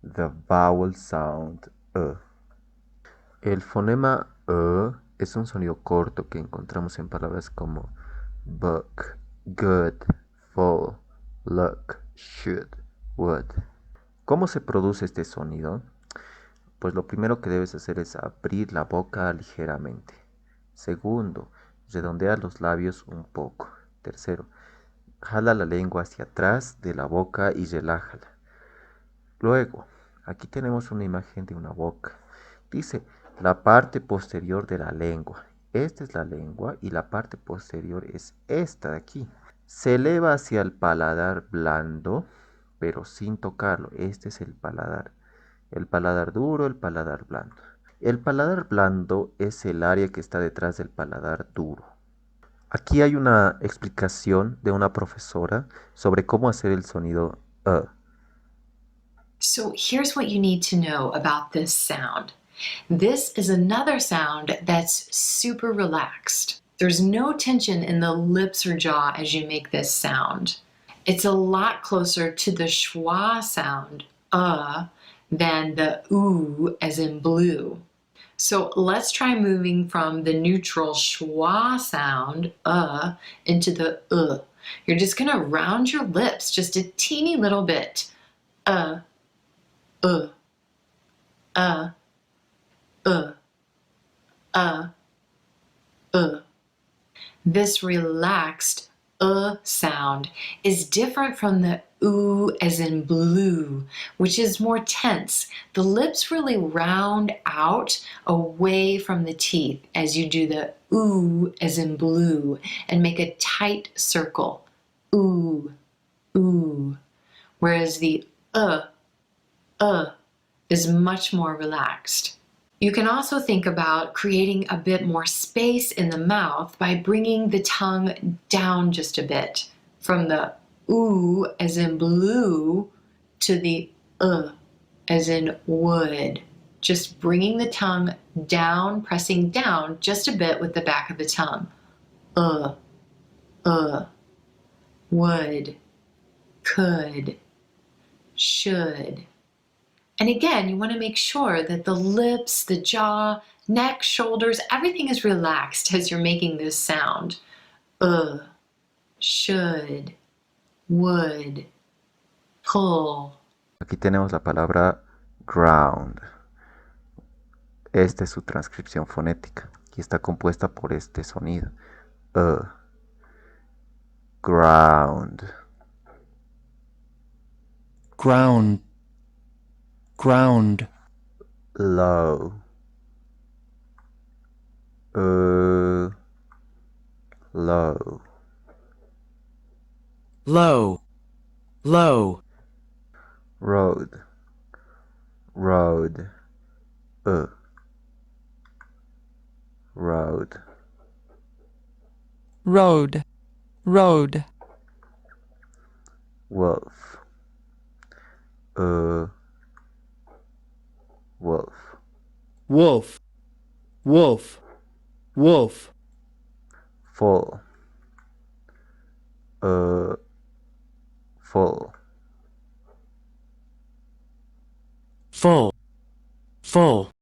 the vowel sound El fonema es un sonido corto que encontramos en palabras como book, good, full, look, should, would. ¿Cómo se produce este sonido? Pues lo primero que debes hacer es abrir la boca ligeramente. Segundo, redondea los labios un poco. Tercero, jala la lengua hacia atrás de la boca y relájala. Luego, aquí tenemos una imagen de una boca. Dice la parte posterior de la lengua. Esta es la lengua y la parte posterior es esta de aquí. Se eleva hacia el paladar blando, pero sin tocarlo. Este es el paladar. El paladar duro, el paladar blando. El paladar blando es el área que está detrás del paladar duro. Aquí hay una explicación de una profesora sobre cómo hacer el sonido So here's what you need to know about this sound. This is another sound that's super relaxed. There's no tension in the lips or jaw as you make this sound. It's a lot closer to the schwa sound, than the oo as in blue. So let's try moving from the neutral schwa sound, into the You're just gonna round your lips just a teeny little bit. Uh, uh, uh, uh, uh, uh. This relaxed sound is different from the oo as in blue, which is more tense. The lips really round out away from the teeth as you do the oo as in blue and make a tight circle. Ooh, ooh. Whereas the uh is much more relaxed. You can also think about creating a bit more space in the mouth by bringing the tongue down just a bit from the ooh as in blue to the as in wood. Just bringing the tongue down, pressing down just a bit with the back of the tongue. Uh, uh, would, could, should. And again, you want to make sure that the lips, the jaw, neck, shoulders, everything is relaxed as you're making this sound. Should, would, pull. Aquí tenemos la palabra ground. Esta es su transcripción fonética y está compuesta por este sonido. Ground. Ground. Ground. Low. Low. Low. Low. Road. Road. Road. Road. Road. Wolf. Wolf. Wolf. Wolf. Wolf. Full. Full. Full. Full.